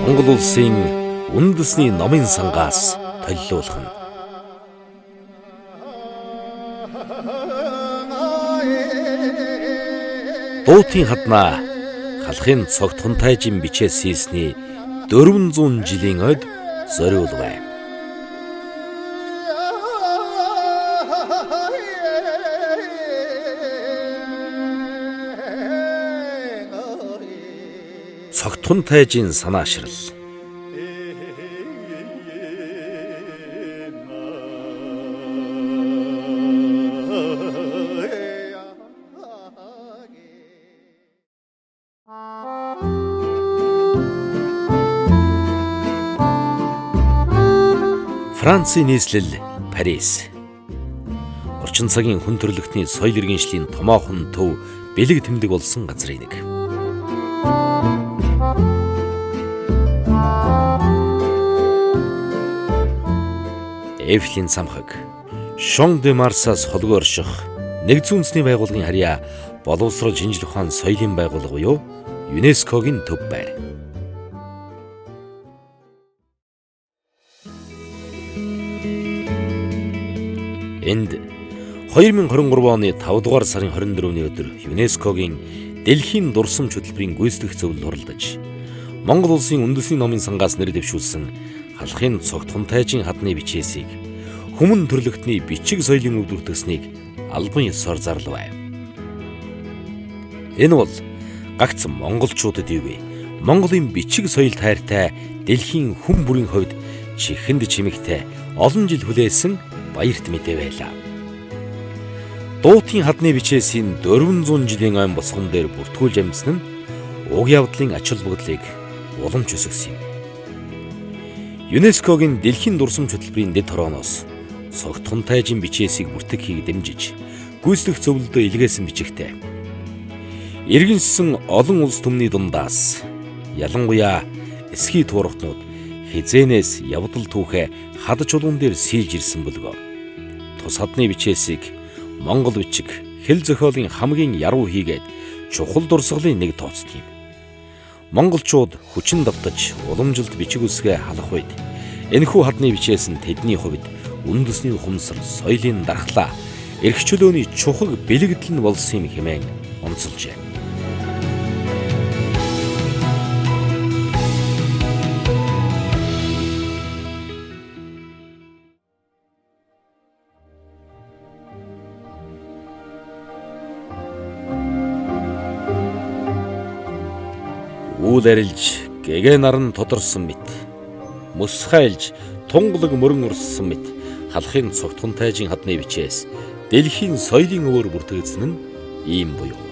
Монгол улсын үндэсний номын сангаас толилуулах нь. Дуутын хаднаа халахын цогт хунтайжин бичээс хийсний 400 жилийн ойд зориулвэ. Цогт хунтайжин санаашрал. Францын нийслэл Парис. Орчин цагийн хүн төрөлхтний соёл иргэншлийн томоохон төв бэлэг тэмдэг болсон газрын нэг. Эйфелийн самхаг, Шон де Марсаас холгүй орших Нэгдсэн үндэсний байгууллагын харьяа боловсрол шинжлэх ухаан соёлын байгууллага буюу ЮНЕСКОгийн төв байр. Энд 2023 оны 5 дугаар сарын 24-ний өдөр ЮНЕСКОгийн дэлхийн дурсамж хөтөлбөрийн гүйцэтгэх зөвлөлд оролдож Монгол улсын үндэсний номын сангаас нэр дэвшүүлсэн халахын цогт хунтайжин хадны бичээсийг хүмүүн төрлөختний бичиг соёлын өвдөртөснийг албан ёсоор зарлав. Энэ бол гагц монголчуудад ивэ Монголын бичиг соёл тайртай дэлхийн хүн бүрийн хувьд чихэнд чимэгтэй олон жил хүлээсэн баярт мэдээ байлаа. Дуутын хадны бичээсийн 400 жилийн ойн босгон дээр бүртгүүлж амьдсан нь уг явдлын ач холбогдлыг уламж өсгсөн юм. ЮНЕСКОгийн дэлхийн дурсамж хөтөлбөрийн дэд хорооноос цогт хунтайжин бичээсийг бүртгэхийг дэмжиж гүйцэтгэх зөвлөлдөө илгээсэн бичигтэй. Иргэншсэн олон улс түмний дундаас ялангуяа эсхий туурхтнууд хизээнээс явдал түүхэ хад чулуун дээр сийж ирсэн бөлгөө. Тус хадны бичээсийг Монгол бичиг хэл зохиолын хамгийн яруу хийгээд чухал дурсгалын нэг тооцдог юм. Монголчууд хүчин давтаж уламжилт бичиг үсгээ халах үед энэхүү хадны бичээс нь тэдний хувьд үндэсний ухамсар, соёлын дархлаа, эрх чөлөөний чухал бэлэгдэл нь болсон юм хэмээн онцолжээ. Үл арилж гэгээ наран тодорсон мэт мөс хайлж тунгалаг мөрөн урссан мэт халахын цогт хунтайжин хадны бичээс дэлхийн соёлын өвөр бүртгэгдсэн нь ийм буюу.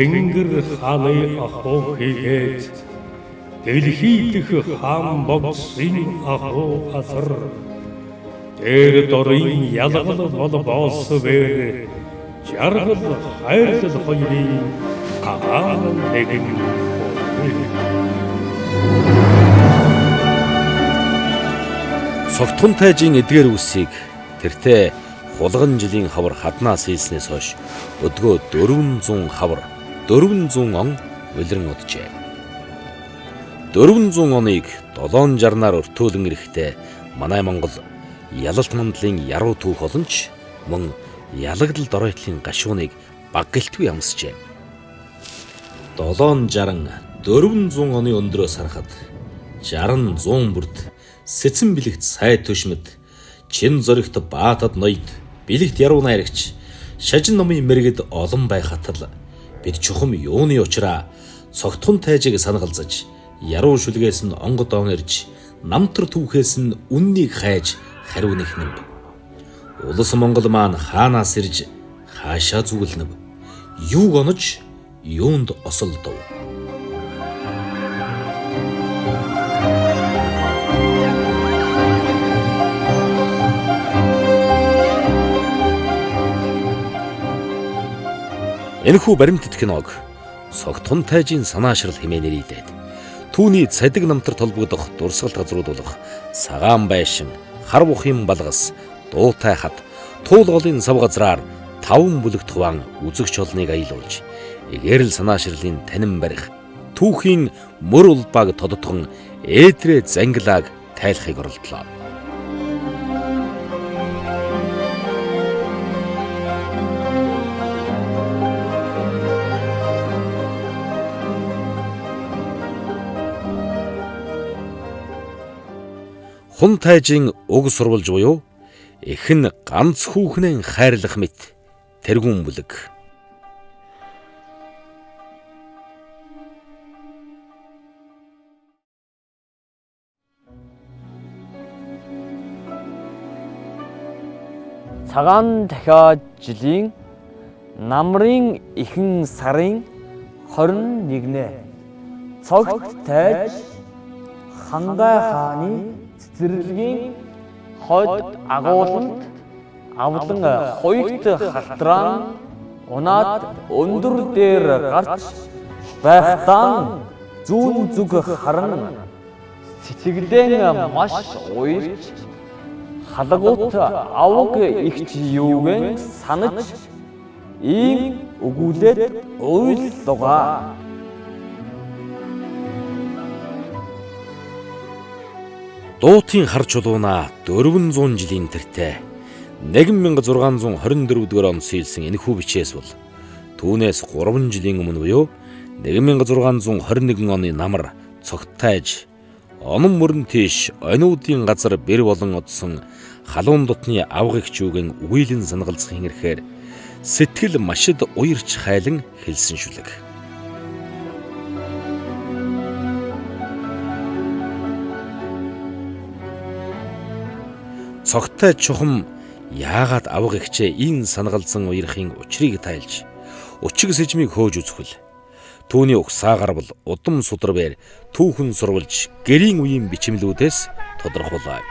Тэнгэр хааны ахуй хийгээд дэлхий дэх хаан богсын ахуй асар дээр дорын ялгал бол боосвэр жаргал хайрлал хоёрын гагаал нэгэн Цогт хунтайжин эдгээр үсийг тэртээ хулган жилийн хавар хаднаас хийснээс хойш өдгөө 400 хавар 400 он улиран уджээ. 400 оныг 760-аар өртөөлөн ирэхдээ манай Монгол ялалт мандлын яруу түүх олонч мөн ялагдал доройтлын гашууныг баггэлтгүй ямсжээ. 760 400 оны өндрөөс харахад 60 100 бүрд сэцэн бэлэгт сай төшмөд чин зоригт баатад ноёд бэлэгт яруу найрагч шажин номын мэргэд олон байхатал бид чухам юуны учраа цогт хунтайжиг санагалзаж яруу шүлгээс нь онгод он ирж намтар түүхээс нь үннийг хайж хариу нэхнэв. Улс Монгол маань хаанаас ирж хаашаа зүгэлнэв. Юуг онож юунд осолдов. Энэхүү баримтат киног Цогтхон тайжийн санаашрал хэмээн нэрийдээд түүний цадиг намтар толбогдох дурсгалт газрууд болох Сагаан байшин, Хар бухын балгас, Дуутай хад, Туул голын сав газраар 5 бүлэгт хуваан үзэгч олныг аялуулж, ээгээрл санаашрлын танин барих, түүхийн мөр улбааг тодотгон ээдрээ зангилааг тайлахыг оролдлоо. Хун тайжийн уг сурвалж буюу эхэн ганц хүүхнээ хайрлах мэт тэргүүн бүлэг. Цагаан дахиад жилийн намрын ихэнх сарын 21-нд цогт тайж Хангай хааны цэцэрлэгийн хойд агууланд авлан хоёрт халтран унаад өндөр дээр гарч байхдаа зүүн зүг харан сэтгэлдээ маш уйлж халагут авг ихч юугэн санаж ийм өгүүлээд уйллугаа. Дуутын хар чулууна 400 жилийн тэртээ 1624 дугаар он сийлсэн энэхүү бичээс бол түүнээс 3 жилийн өмнө буюу 1621 оны намар цогт тайж онон мөрөн тийш онуудын газар бэр болон одсон халуун дотны авгагч юугэн үейлэн санагалзах хинэрхээр сэтгэл машид уярч хайлан хэлсэн шүлэг. Цогтой чухам яагаад авгагчээ ин санагалзан уярахын учрыг тайлж өчиг сэжмийг хөөж үзвэл түүний угсаагаар бол удам судрабэр түүхэн сурвалж гэрийн үеийн бичмлүүдээс тодорхойлоо.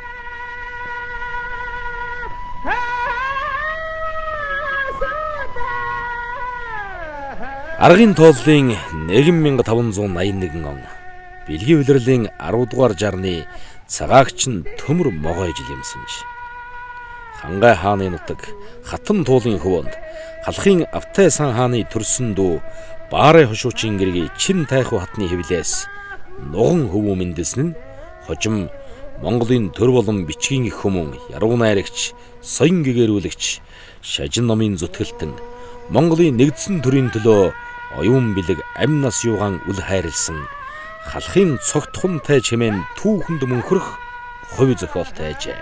Аргын тооллын 1581 он бэлгийн улирлын 10 дугаар жарны цагаагч нь төмөр могой жил юмсанж Хангай хааны нутаг Хатан туулын хөвөнд халахын Автай сан хааны төрсөн дүү Баарай хошуучийн гэргийн чин тайхуу хатны хэвлээс нуган хөвөө мэндэлсэн нь хожим Монголын төр болон бичгийн их хүмүүн яруу найрагч, соён гэгэрүүлэгч, шажин номын зүтгэлтэн Монголын нэгдсэн төрийн төлөө оюун бэлэг амь нас юугаан үл хайрлсан халахын цогтхон тайж хэмээн түүхэнд мөнхөрөх хувь зохиолтой ажээ.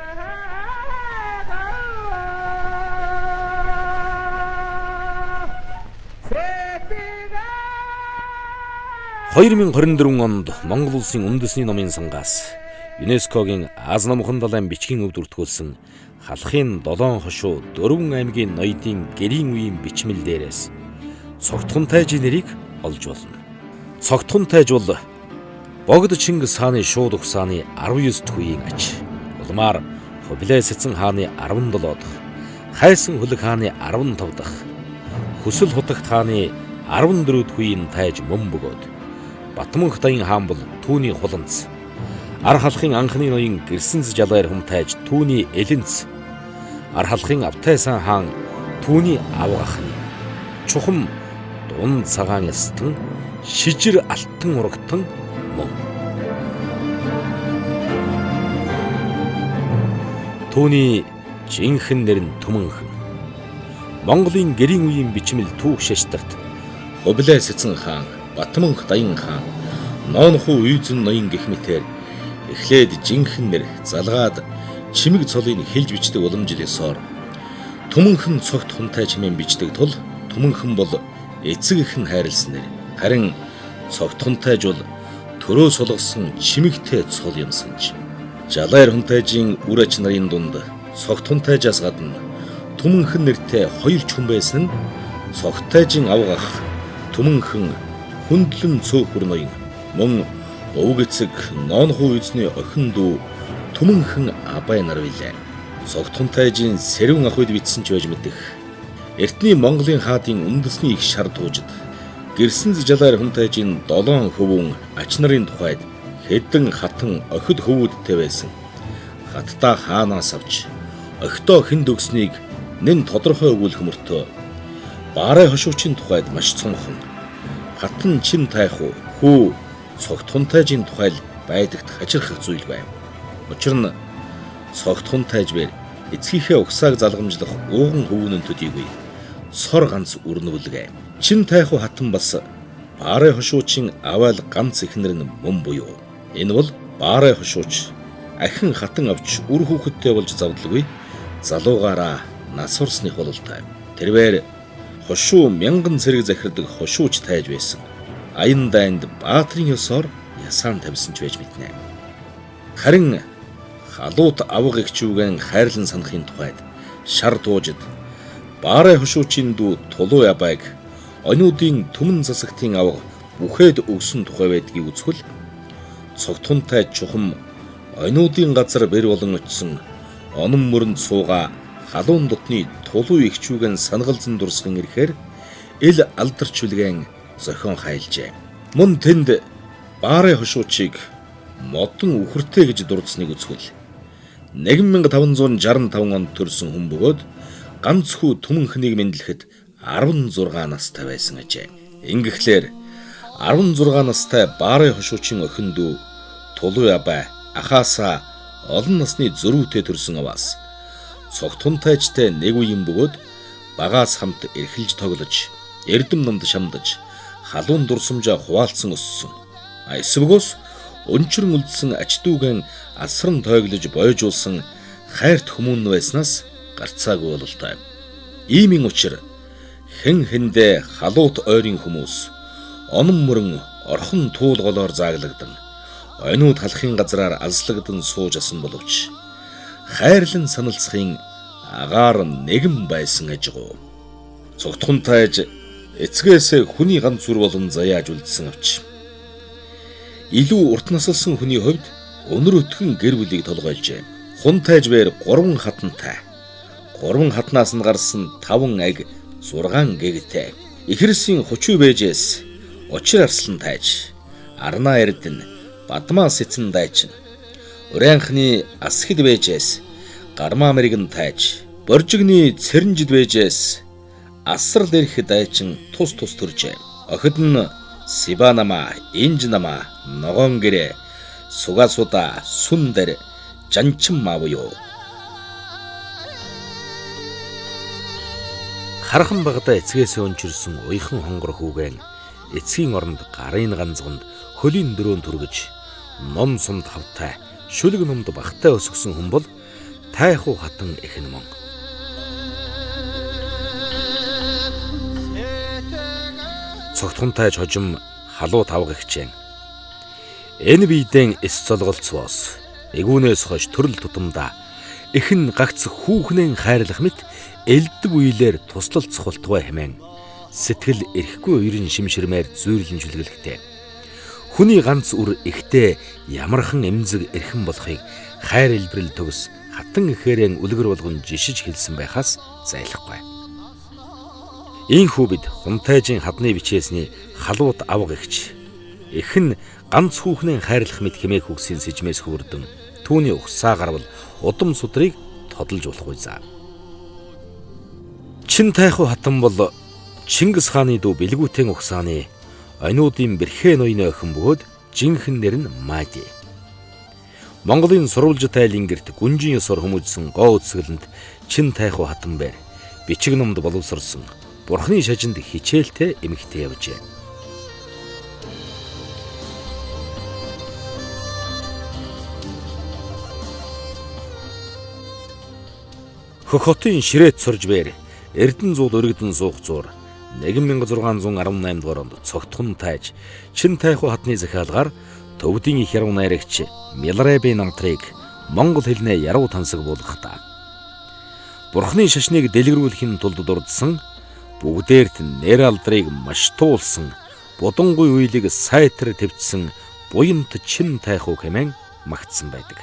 (2024) онд Монгол улсын үндэсний номын сангаас ЮНЕСКОгийн Аз намхан далайн бичгийн өвд өртгүүлсэн халахын 7 хошуу 4 аймгийн ноёдын гэрийн үеийн бичмэл дээрээс цогтхон тайжийн нэрийг олж болно. Цогтхон тайж бол Богд Чингис хааны шууд угсааны 19 дэх үеийн аж. Улмаар Хубилай Сэцэн хааны 17 дахь, Хайсан Хөлөг хааны 15 дахь, Хөсөл Хутагт хааны 14 дэх үеийн тайж мөн бөгөөд Батмунх даян хаан бол түүний хуланц. Ар халахын анхны ноён Гэрсэнц жалгайр хүм тайж түүний элэнц. Ар халахын Автай сан хаан түүний авгахны. Чухам дунд цагаан ястан шижир алтан урагтан мөн. Түүний жинхэнэ нэр нь Төмөнхөн. Монголын гэрийн үеийн бичмэл түүх шашдагт Хубилай Сэцэн хаан, Батмунх даян хаан, Ноонхуу үйзэн ноён гэх мэтээр эхлээд жинхэнэ нэр залгаад чимэг цолыг хэлж бичдэг уламжлалсоор Төмөнхөн цогт хунтай чимэн бичдэг тул Төмөнхөн бол эцэг ихэн хайрлсан нэр. Харин цогт хунтайж бол төрөө сулгасан чимэгтэй цол юмсанж. Жалайр хунтайжийн үр ач нарын дунд цогт хунтайжаас гадна Төмөнхөн нэртэй 2 хүн байсан нь цогтайжийн авгах Төмөнхөн хөндлөн цөөхөр ноён мөн өвг эцэг Ноонхуу эзний охин дүү Төмөнхөн Абай нар билээ. Цогт хунтайжийн сэрүүн ах үед бичсэн ч байж мэдэх. Эртний Монголын хаадын үндэсний их шар туужид Гэрсэнз жалаар хүнтэйжийн 7 хөвөн ач нарын тухайд хэдэн хатан охид хөвүүдтэй байсан. Хаттаа хаанаас авч охидоо хэнд өгснийг нэн тодорхой өгүүлэх мөртөө баарай хошуучийн тухайд маш цонхон хатан чин тайхуу хүү цогт хунтайжийн тухайл байдагт хачирхах зүйл байв. Учир нь цогт хунтайж бэр эцгийнхээ угсааг залгамжлах ууган хөвгөнөн төдийгүй цор ганц үрнүүлгэ. Чин тайхуу хатан бас баарай хошуучийн аваал ганц ихнэр нь мөн буюу. Энэ бол баарай хошууч ахин хатан авч үр хүүхэдтэй болж завдалгүй залуугаараа нас орсных бололтой. Тэрвэр хошуу мянган цэрэг захирдаг хошууч тайж байсан. Аян дайнд баатрын ёсоор ясаан тавьсан ч байж мэднэ. Харин халуут авга ихчүүгэн хайрлан санахын тухайд шар туужид баарай хошуучийн дүү Тулуу Ябайг онуудын түмэн засагтын авга бүхэд өгсөн тухай байдгийг үзвэл цогтхунтай чухам онуудын газар бэр болон очсон онон мөрөнд сууга халуун дотны Тулуу ихчүүгэн санагалзан дурсган ирэхээр ил алдарч үлгэн зохион хайлжээ. Мөн тэнд баарай хошуучийг модон үхэртэй гэж дурдсныг үзвэл 1565 онд төрсэн хүн бөгөөд ганц хүү түмэнхнийг мэдлэхэд 16 настай байсан ажээ. Ингэхлээр 16 настай баарай хошуучийн охин дүү Тулуу Ябай ахаасаа олон насны зөрүүтэй төрсэн аваас цогтхунтайчтай нэг үеийн бөгөөд багаас хамт эрхэлж тоглож, эрдэм намд шамдаж, халуун дурсамжаа хуваалцсан өссөн. Эсвэгөөс өнчрөн үлдсэн ач дүүгэн асран тойглож бойжуулсан хайрт хүмүүн байснаас гарцаагүй бололтой. Иймийн учир хэн хэндээ халуут ойрын хүмүүс онон мөрөн орхон туулголоор зааглагдан онууд халахын газраар алслагдан сууж асан боловч хайрлан саналцахын агаар нэгэн байсан ажигуу. Цогтхунтайж эцгээсээ хүний ганц зүр болон заяаж үлдсэн авч илүү урт насалсан хүний хувьд өнөр өтгөн гэр бүлийг толгойлжээ. Хунтайж бээр 3 хатантай. 3 хатнаас нь гарсан 5 аг 6 гэгтэй. Ихэрсийн хучуу бэжээс учир арслан тайж, арнаа эрдэн, бадмаа сэцэн дайчин. Урянхны асхид бэжээс гармаа мэргэн тайж, боржигны цэрэнжид бэжээс асрал ирэх дайчин тус төржээ. Охид нь Сибанама, Инжнама, Ногоон гэрэ, Сугасуда, Сундар, Жанчин мавуу. Хархан багада эцгээсээ өнчирсэн уйхан хонгор хүүгэн эцгийн оронд гарын ганцганд хөлийн дөрөөн түргэж ном сумд хавтай шүлэг номд багтай өсгсөн хүн бол тайхуу хатан эхэн мөн. Цогтхунтайж хожим халуут авга хичээн. Энэ биедэн эс цолголцвоос эгүүнээс хойш төрөл тутамдаа эхэн гагц хүүхнэн хайрлах мэт элдэг үеэлэр туслалцах болтугай хэмээн сэтгэл эрэхгүй ерэн шимширмээр зүйрлэн жүлгэлэхтэй. Хүний ганц үр ихтэй ямархан эмзэг эрхэн болохыг хайр илбэрэл төгс хатан ихээрэн үлгэр болгон жишиж хэлсэн байхаас зайлахгүй. Ийхүү бид хунтайжийн хадны бичээсний халуут авга ихч эхэн ганц хүүхнээ хайрлах мэт хэмээх үгсийн сэжмээс хөвөрдөн түүний угсаа гарвал удам судрыг тодолж болохгүй заа. Чин тайхуу хатан бол Чингис хааны дүү Бэлгүүтэн угсааны онуудын бэрхээ ноёны охин бөгөөд жинхэнэ нэр нь Мади. Монголын сурвалж тайлын гэрт гүнжин ёсоор хүмүүжсэн гоо үсгэлэнд чин тайхуу хатан бэр бичиг номд боловсрсон Бурхны шажинд хичээлтэй эмэгтэй явжээ. Хөх хотын ширээт сурж бээр Эрдэнэ зууд өргөдөн суух зуур 1618 дугаар онд Цогтхунтайж чин тайхуу хатны захиалгаар төвдийн их яруу найрагч Милрэби намтрыг монгол хэлнээ яруу тансаг болгохдаа Бурхны шашныг дэлгэрүүлэхийн тулд дурдсан бүгдээрт нэр алдрыг маш туулсан будангуй уйлыг сайтар твцсэн буянт чин тайхуу хэмээн магтсан байдаг.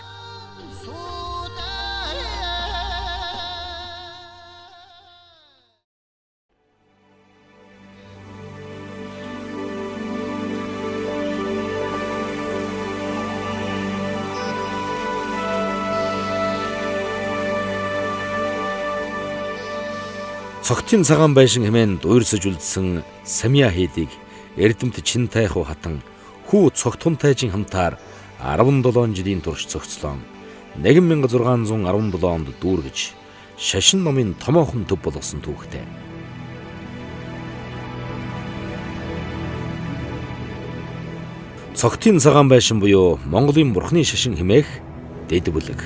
Цогтын цагаан байшин хэмээн дуурсаж үлдсэн Самиа хийдийг эрдэмт Чинтайху хатан хүү Цогтун тайжин хамтаар 17 жилийн турш зохицлоо. 1617 онд дүүргэж шашин номын томоохон төв болгосон түүхтэй. Цогтын цагаан байшин буюу Монголын бурхны шашин хэмээх дэд бүлэг.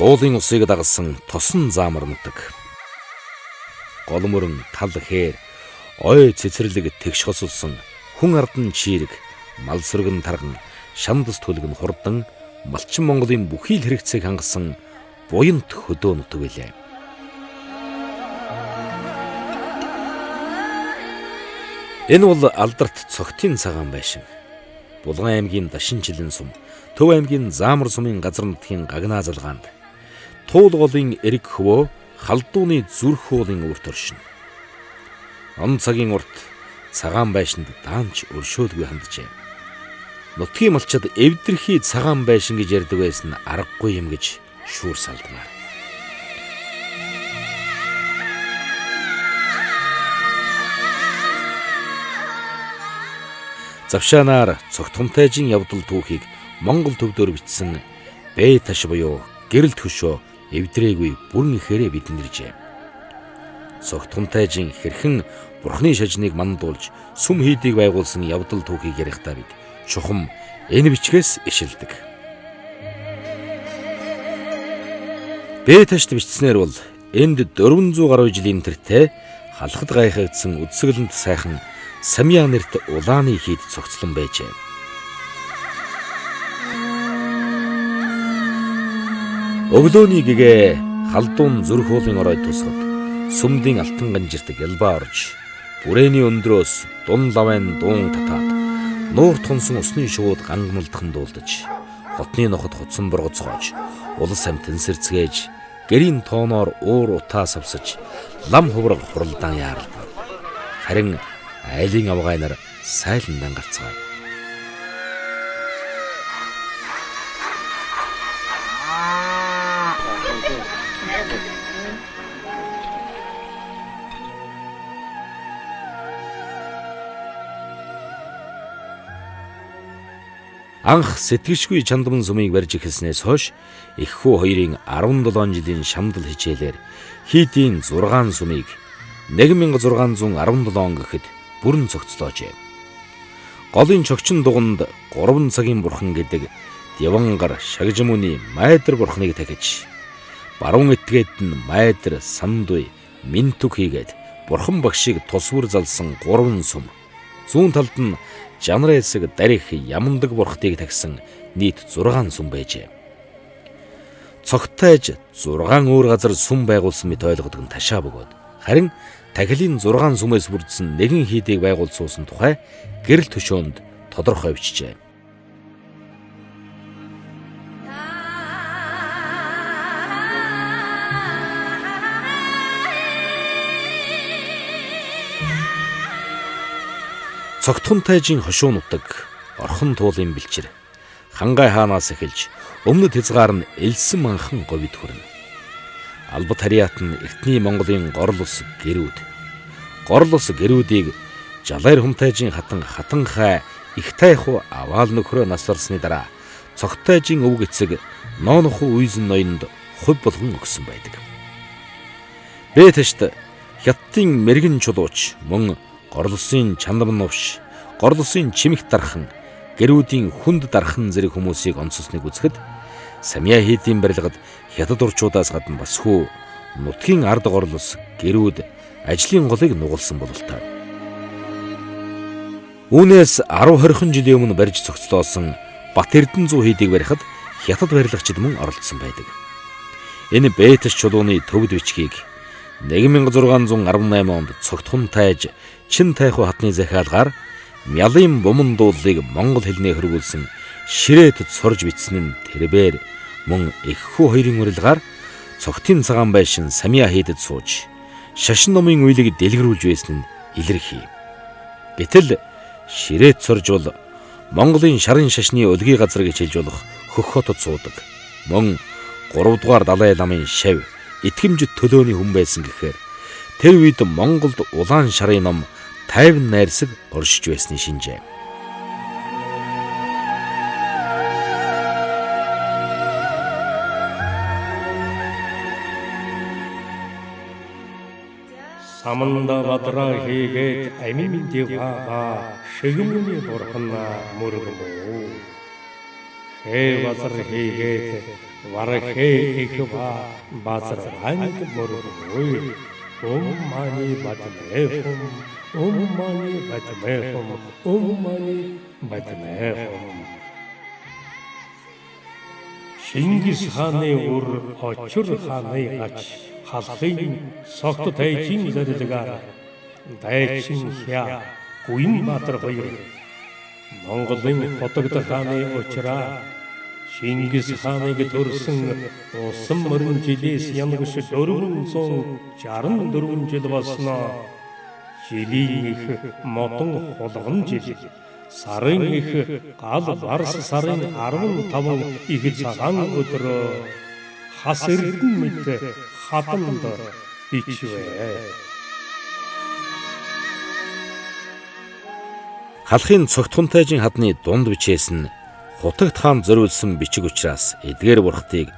Туулын усыг дагсан тосон заамарнадаг. Гол мөрөн тал хээр, ой цэцэрлэг тэгш хосолсон хүн ардан чирэг, мал сүргэн тарган, шамдас төлгөн хурдан, малчин Монголын бүхий л хэрэгцээг хангасан буянт хөдөө нутаг билээ. Энэ бол алдарт Цогтын цагаан байшин. Булган аймгийн Дашинжилэн сум, Төв аймгийн Заамар сумын газар нутгийн Гагнаа залгаанд Туул голын эрэг хөвөө халдууны зүрх хуулын үрт оршин. Он цагийн урт цагаан байшинд даанч өршөөлгүй ханджээ. Нутгийн малчид эвдэрхий цагаан байшин гэж ярьдаг байсан аргагүй юм гэж шүүр салдмаар. Завшаанаар Цогтунтайжин явдал түүхийг Монгол төвдөр бичсэн Бэй таш буюу гэрэлт хөшөө эвдрээгүй бүрэн ихээрээ бидэнд иржээ. Цогтунтайжин хэрхэн бурхны шажныг мандуулж сүм хийдийг байгуулсан явдал түүхийг ярихдаа бид чухам энэ бичгээс ишилдэг. Бэй ташд бичснээр бол энд 400 гаруй жилийн тэртээ халахад гайхагдсан үдсгэлэнт сайхан Самиа нэрт улааны хийд цогцлон байжээ. Өглөөний гэгээ халдуун зүрх хуулын оройд тусгад сүмдийн алтан ганжирт ялбаа орж бүрээний өндрөөс дун лавын дуун татаад нуур тунсан усны шууд гангамалдхан дуулдаж хотны нохот хотсон боргоцгоож улс амтэн сэрцгээж гэрийн тооноор уур утаа савсаж лам хувраг хуралдаан яаралдан харин айлын авгайнаар сайландан гарцгаав. Анх сэтгэшгүй чандман сумыг барьж эхэлснээс хойш эххүү хоёрын 17 жилийн шамдал хичээлээр хийдийн 6 сумыг 1617 он гэхэд бүрэн цогцлоожээ. Голын чогчин дуганд 3 цагийн бурхан гэдэг Дявангар Шагжмүний майдар бурхныг тахиж баруун этгээд нь майдар Сандуй Минтүк хийгээд бурхан багшийг тусвар залсан 3 сум. Зүүн талд нь Жанар эсэг Дарих Ямандаг бурхтыг тагсан нийт 6 сум байжээ. Цогтайж 6 өөр газар сум байгуулсан мэт ойлгодог нь ташаа бөгөөд харин тахилын 6 сүмээс бүрдсэн нэгэн хийдийг байгуулсан тухай гэрэл төшөөнд тодорхой бичжээ. Цогтунтайжин хошуу нутаг, орхон туулын бэлчир, Хангай хаанаас эхэлж өмнөд хязгаар нь элсэн манхан говид хүрнэ. Албат харьяат нь эртний Монголын горл ус гэрүүд. Горл ус гэрүүдийг Жалайр Хумтайжин хатанхай их тайху аваал нөхрөө насварсны дараа Цогтайжин өвг эцэг Ноонху үйзэн ноёнд хувь болгон өгсөн байдаг. Бэй ташд хятадын мэргэн чулууч мөн горл усын чандам новш, горл усын чимэх дархан, гэрүүдийн хүнд дархан зэрэг хүмүүсийг онцлосныг үзэхэд Самиа хийдийн барилгад хятад урчуудаас гадна бас хүү нутгийн ард горл ус гэрүүд ажлын голыг нугалсан бололтой. Үүнээс 10-20 жилийн өмнө барьж цогцлоосон Бат Эрдэнэ 100 хийдийг барихад хятад барилгачид мөн оролцсон байдаг. Энэ Бэй таш чулууны төвд бичгийг 1618 онд Цогтунтайж Чинтайху хатны захиалгаар Мялын буман дуулыг монгол хэлнээ хөрвүүлсэн Ширээтэд сорж бичсэн нь тэрбээр мөн эххүү хоёрын урилгаар Цогтын цагаан байшин Самиа хийдэд сууж шашин номын үйлийг дэлгэрүүлж байсан нь илэрхий. Гэтэл Ширээт сорж бол Монголын шарын шашны өлгий газар гэж хэлж болох Хөх хотод суудаг. Мөн 3 дугаар Далай ламын шав итгэмжит төлөөний хүн байсан гэхээр тэр үед Монголд улаан шарын ном 50 найрсаг оршиж байсны шинжээ. Саманда бадраа хийгээд амин диваа шигмүний бурхна мөргөмөө. Хэ базар хийгээд варахэ ихва базар анг мөргөмөө. Мани батмэхум, мани батмэхум, мани батмэхум. Шингис хааны үр очир хааны ач халахын согт тайчин зарилгаар дайчин хя гуин баатар хоёр Монголын хотогдох хааны учраа Шингис хааныг төрсөн усан мөрөн жилээс янагш 464 жил болсноо. Жилийн их модон хулган жил. Сарын их гал барс сарын 15 их цагаан өдрөө хас эрдэн мэт хатанд бичвэ. Халахын цогтхонтайжин хадны дунд бичээс нь Хутагт хаан зориулсан бичиг учраас эдгээр бурхтыг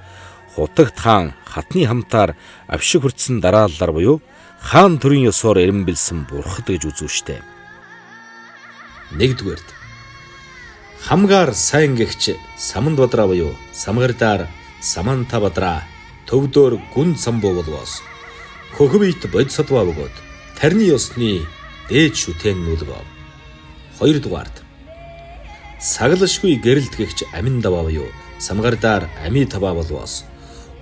Хутагт хаан хатны хамтаар авшиг хүртсэн дарааллаар буюу хаан төрийн ёсоор эренбэлсэн бурхад гэж үзв штэ. Нэгдүгээрд хамгаар сайн гэгч Саманд Бадраа буюу Самгардаар Саманта Бадраа төвдөр гүн самбуу болвоос хөхөвит бодсодва бөгөөд тарны ёсны дээд шүтэн нүлгөө. Хоёрдугаард саглашгүй гэрэлт гэгч амин даваа буюу Самгардаар ами таваа болвоос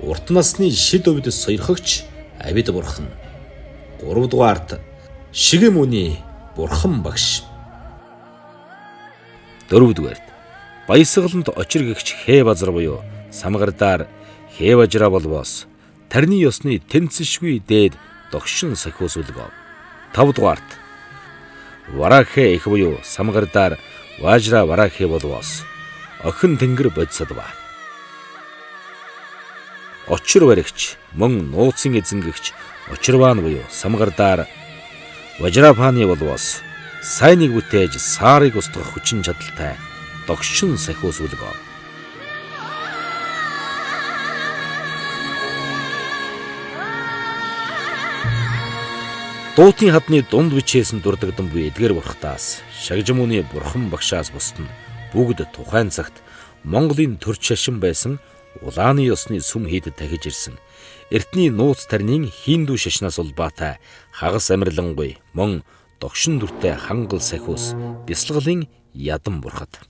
урт насны шид өвдөс сойрхогч авид бурхан. Гуравдугаарт шигэм үний бурхан багш. Дөрөвдүгээрт баясгаланд очир гэгч хэ базар буюу Самгардаар хэ бажра болвоос тарны ёсны тэнцэшгүй дээд догшин сахиус үлгөө. Тавдугаарт варахэ их буюу Самгардаар Важра варахэ болвоос охин тэнгэр бодсодва. Очир баригч мөн нууцын эзэнгэгч Очирван буюу Самгардаар Важрапаны болвоос сайныг бүтээж саарыг устгах хүчин чадалтай догшин сахиус үлгөө. Дуутын хадны дунд бичээс нь дурдагдан буй эдгээр бурхтаас Шагжмүний бурхан багшаас бусд нь бүгд тухайн цагт Монголын төрч шашин байсан улааны ёсны сүм хийдэд тахиж ирсэн эртний нууц тарнын хиндүү шашнаас улбаатай хагас амирлангуй мөн догшин дүртэй хангал сахиус бясалгалын ядан бурхад.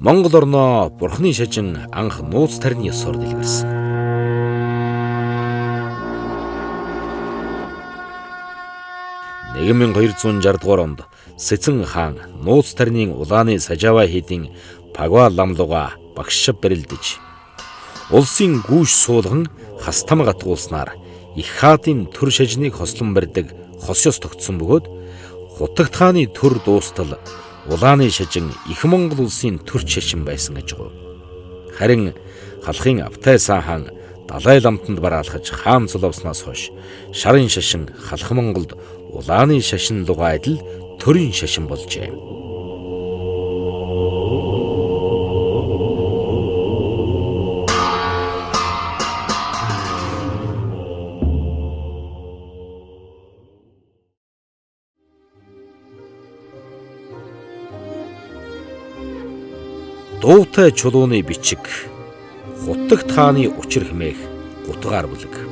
Монгол орноо бурхны шажин анх нууц тарны ёсоор дэлгэрсэн. 1260 дугаар онд Сэцэн хаан нууц тарнын улааны Сажава хийдийн Пагва ламлуга багшаа барилдаж улсын гүйш суулган хастам гатгуулснаар их хаадын төр шажныг хослон барьдаг хос ёс тогтсон бөгөөд Хутагт хааны төр дуустал улааны шажин их Монгол улсын төрч шашин байсан гэж гоо. Харин халахын Автай сайн хаан Далай ламтанд бараалхаж хаан цоловснаас хойш шарын шашин халах Монголд улааны шашин луга адил төрийн шашин болжээ. Дуутай чулууны бичиг Хутагт хааны учир хэмээх гутгаар бүлэг.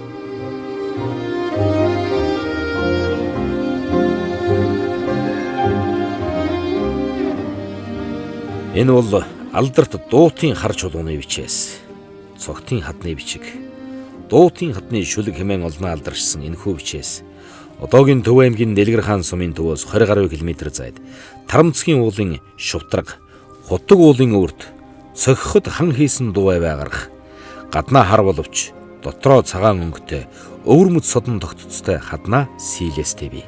Энэ бол алдарт дуутын хар чулууны бичээс цогтын хадны бичиг. Дуутын хадны шүлэг хэмээн олноо алдаршсан энэхүү бичээс одоогийн Төв аймгийн Нэлгэр хаан сумын төвөөс 20 гаруй километр зайд Тарамцгийн уулын шувтраг Хутаг уулын өрд цохиход хан хийсэн дууай байгарах гаднаа хар боловч дотроо цагаан өнгөтэй өвөр мэд содон тогтцтой хаднаа сийлэстэй бий.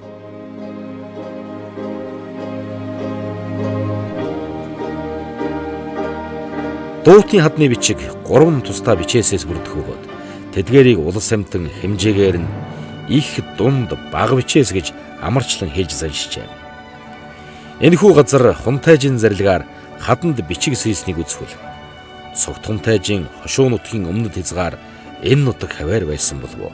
Дуутын хадны бичиг 3 тусдаа бичээсээс бүрдэх бөгөөд тэдгээрийг улс амьтан хэмжээгээр нь их дунд бага бичээс гэж амарчлан хэлж заншижээ. Энэхүү газар Хунтайжийн зарилгаар хаданд бичиг сийснийг үзвэл Цогт Хунтайжийн хошуу нутгийн өмнөд хязгаар энэ нутаг хаваар байсан болов уу?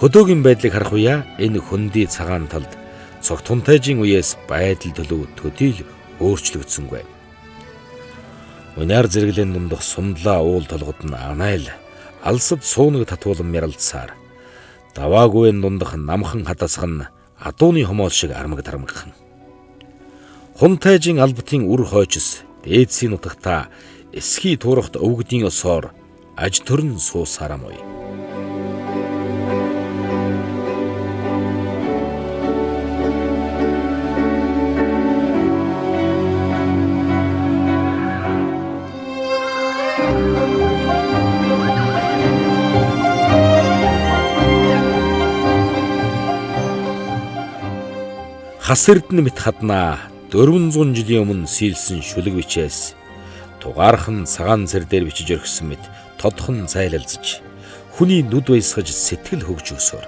Хөдөөгийн байдлыг харах үе энэ хөндөй цагаан талд Цогт Хунтайжийн үеэс байдал төлөв төдийл өөрчлөгдсөнгүй. Унаар зэрэглэн дундах сумдлаа уул толгод нь анайл алсад суунаг татуулан мяралдсаар даваагүйн дундах намхан хадасгах нь адууны хомоол шиг армаг дармагхан. Хунтайжийн албатын үр хойчос дээдсийн нутагта эсхий туурахт өвгдийн осоор аж төрн суусаарам уй. Хас эрдэнэ мэт хаднаа 400 жилийн өмнө сийлсэн шүлэг бичээс тугаархан цагаан цэр дээр бичиж өргөсөн мэт тодхон зайлалзаж хүний нүд баясгаж сэтгэл хөгжөөсөөр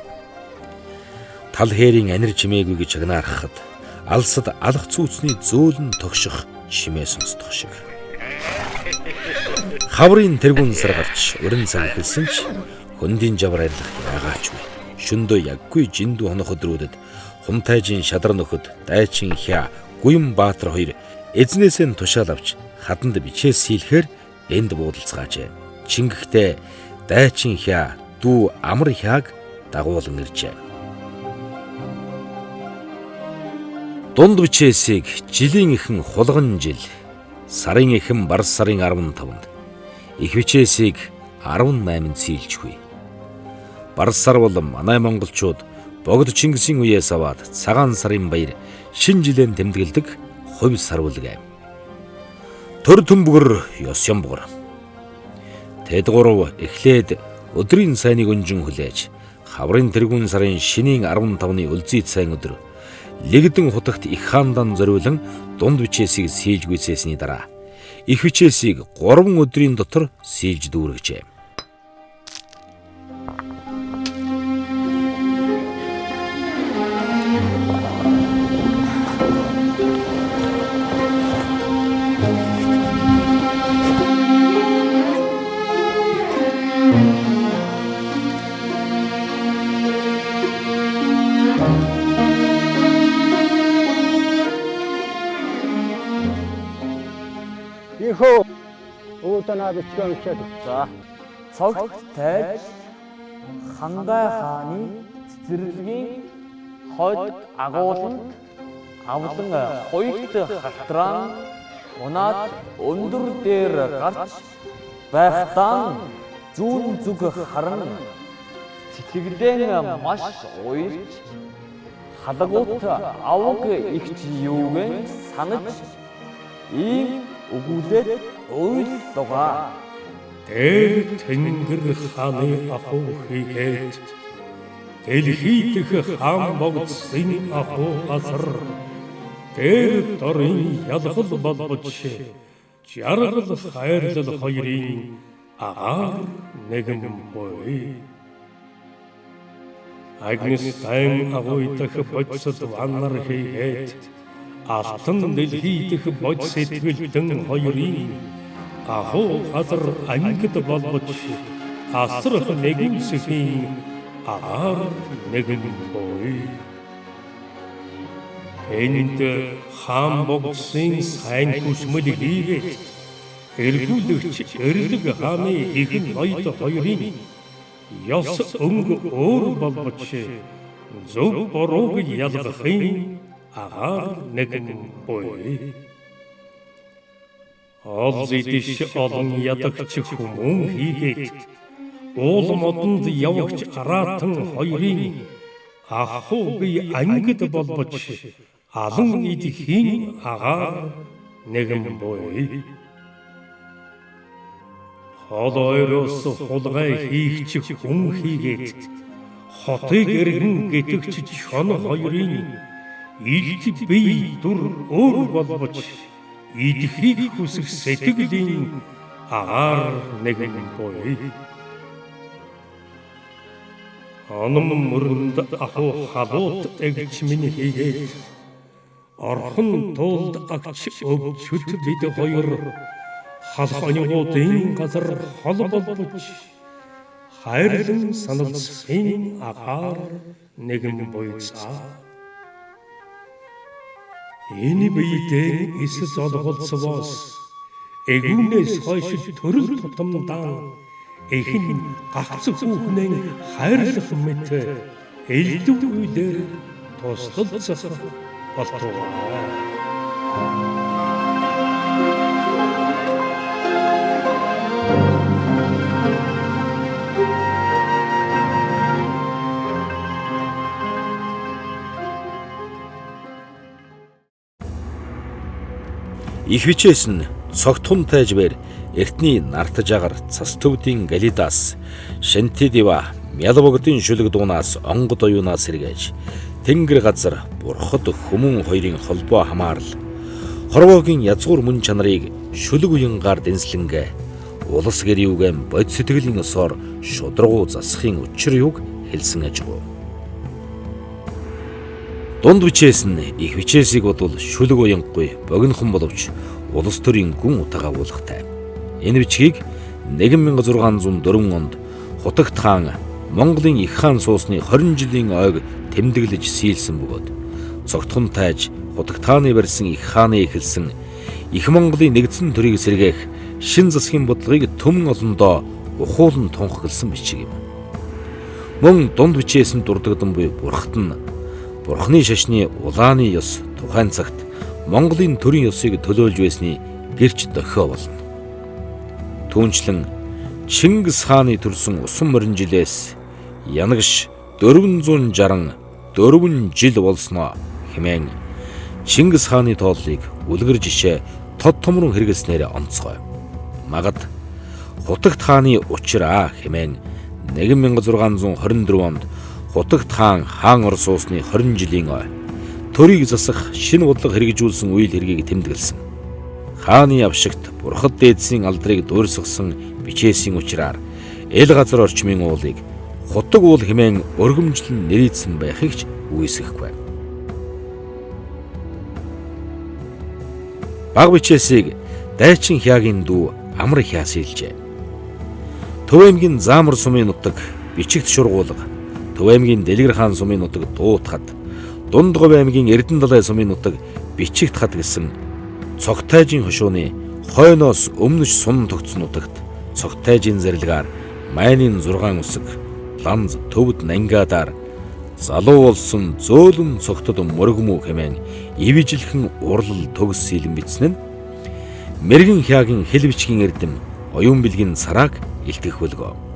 тал хээрийн анир чимээгүй гэж агнаарахад алсад алах цүүцний зөөлөн тогших чимээ сонсдох шиг. Хаврын тэргүүн сар гарч өрн цаг хэлсэн ч хөндийн жавар арилах яагаач вэ? Шөндөө яггүй жиндүү хонох өдрүүдэд Хунтайжийн шадар нөхөд Дайчин Хя Гүн Баатар хоёр эзнээсээ тушаал авч хаданд бичээс сийлэхээр энд буудалцгаажээ. Чингэхдээ Дайчин Хя дүү Амар Хяг дагуулan иржээ. Дунд бичээсийг жилийн эхэн хулган жил, сарын эхэн барс сарын 15-нд, их бичээсийг 18-нд сийлжгүй. Барс сар бол манай монголчууд Богд Чингисийн үеэс аваад цагаан сарын баяр шин жилийн тэмдэглэдэг хувь сар үлгэ. Төр төмбөр ёс ямбгар. Тэд гурав эхлээд өдрийн сайныг өнжин хүлээж хаврын тэргүүн сарын шинийн 15-ны үлзий цайн өдөр Лэгдэн хутагт их хаандан зориулан дунд бичээсийг сийлж гүйцээсний дараа их бичээсийг 3 өдрийн дотор сийлж дүүргэжээ. Ихөө өөдөнөө бичгэн чад. За. Цогт Тайж Хангай хааны цэцэрлэгийн хойд агууланд авлан хоёрт халтраан унаад өндөр дээр гарч байхдаа зүүн зүг харан сэтгэлдээ маш уйлж халагут авг ихч юугэн санаж ийм өгүүлээд ойлдогоо. Тэр Тэнгэр хааны ахуй хийгээд дэлхий дэх хаан богдсын ахуй газар тэр дорын ялгал болбоч жаргал хайрлал хоёрын агаар нэгэн бой. Агнестайн агуй дэх бодсод ваннар хийгээд алтан дэлхий дэх бод сэтгэлдэн хоёрын ахуй газар ангид болбоч асрах нэгэн сэхийн агаар нэгэн бой. Энд хаан богдсын сайн хүсмэл хийгээд эргүүлэгч эрлэг хааны ихэнх ноёд хоёрын ёс өнгө өөр болбоч зөв бурууг ялгахын агаар нэгэн бой. Ол зэдиш олон ядагч хүмүүн хийгээд уул модонд явагч араатан хоёрын ахуйг ангид болбоч алан идэхийн агаар нэгэн бой. Холойроос хулгай хийгч хүн хийгээд хотыг эргэн гэтгэж чон хоёрын илт бий дүр өөр болбоч идэхийг хүсэх сэтгэлийн агаар нэгэн буй. Анам мөрөнд аху халуут эгч минь хийгээд орхон тулд агч өвчөд бид хоёр халханигуудын газар холболбож хайрлан саналсан агаар нэгэн буйцаа. Энэ биедээ эсэс олголцвоос эгүүнээс хойш төрөл тутамдаа эхэн гагцх хүүхнээ хайрлах мэт элдв үедэр туслалцах болтугай. Их бичээс нь цогтун тайжбэр эртний нартаж агар цас төвдийн Галидас Шантидива Мялбогдын шүлэг дуунаас онгод оюунаас сэргээж тэнгэр газар бурхад хүмүүн хоёрын холбоо хамаарал хорвоогийн язгуур мөн чанарыг шүлэг уянгаар дэнслэнгээ улас гэр юугэм бод сэтгэлийн өсөөр шудрагуу засахын учир юг хэлсэн ажгүй. Дунд бичээс нь их бичээсийг бодвол шүлэг уянгүй богинохон боловч улс төрийн гүн утга агуулгатай. Энэ бичгийг 1604 онд Хутагт хаан Монголын их хаан суусны 20 жилийн ойг тэмдэглэж сийлсэн бөгөөд цогтхон тайж Хутагт хааны барьсан их хааны эхэлсэн их Монголын нэгдсэн төрийг сэргээх шин засгийн бодлогыг төмөн олондоо ухуулан тунхагласан бичиг юм. Мөн дунд бичээс нь дурддагдан буй бурхад нь Бурхны шашны улааны ёс тухайн цагт Монголын төрийн ёсыг төлөөлж байсны гэрч дохио болно. Түүнчлэн Чингис хааны төрсөн усан морин жилээс янагш 464 жил болсноо хэмээн Чингис хааны тооллыг үлгэр жишээ тод томрон хэрэглэснээр онцгой. Магад Хутагт хааны учраа хэмээн 1624 онд Хутагт хаан Орос улсны 20 жилийн ой төрийг засах шинэ бодлого хэрэгжүүлсэн үйл хэргийг тэмдэглэсэн. Хааны авшигт бурхад дээдсийн алдрыг дуурсгасан бичээсийн учраар эл газар орчмын уулыг хутаг уул хэмээн өргөмжлөн нэрийдсэн байхыг ч үгүйсэхгүй. Баг бичээсийг Дайчин Хяагийн дүү Амар Хяа сэлжээ. Төв аймгийн Заамар сумын нутаг бичигт шургуулга, Төв аймгийн Дэлгэр хаан сумын нутаг Дуутхад, Дундгов аймгийн Эрдэнэ далай сумын нутаг Бичигт хад гэсэн цогтайжийн хошууны хойноос өмнөж сун тогтсон нутагт цогтайжийн зарилгаар майнын 6 үсэг ланз төвд нангадаар залуу болсон зөөлөн цогтод мөргмүү хэмээн ивижилхэн урлал төгс сэлэн бичсэн нь Мэргэн Хяагийн хэл бичгийн эрдэм оюун бэлгийн царааг илтгэх бөлгөө.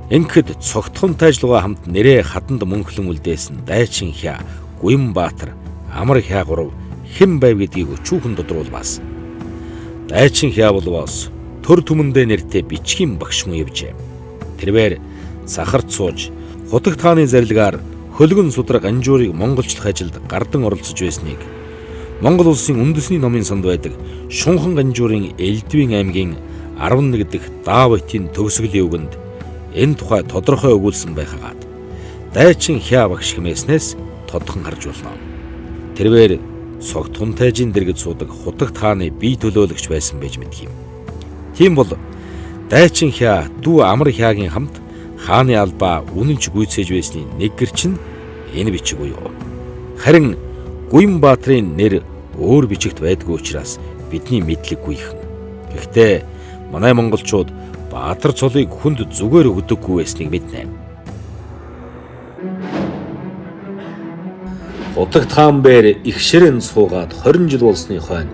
Ингээд цогтхон тайжлууга хамт нэрээ хаданд мөнхлөн үлдээсэн Дайчин Хяа, Гүн Баатар, Амар Хяа гурав хэн байв гэдгийг өчүүхэн тодруулбаас. Дайчин Хяа болвоос төр түмэндээ нэртэй бичгийн багш мөн явжээ. Тэрээр сахарт сууж Хутагт хааны зарилгаар хөлгөн судраг анжуурыг монголчлох ажилд гардан оролцож байсныг Монгол улсын үндэсний номын санд байдаг Шунхан Ганжуурын Элдвийн аймгийн 11 дэх Даавитийн төгсгөлийн үгэнд энэ тухай тодорхой өгүүлсэн байхагаад Дайчин Хяа багш хэмээснээс тодхон харж болно. Тэрээр цогтхон тайжийн дэргэд суудаг Хутагт хааны бие төлөөлөгч байсан байж мэдэх юм. Тийм бол Дайчин Хяа дүү Амар Хяагийн хамт хааны албаа үнэнч гүйцээж байсны нэг гэрч нь энэ бичиг буюу. Харин Гүн Баатрын нэр өөр бичигт байдгүй учраас бидний мэдлэггүй хэн. Гэхдээ манай монголчууд Баатар цолыг хүнд зүгээр өгдөггүй байсныг мэднэ. Хутагт хаан бээр их ширээн суугаад 20 жил болсны хойно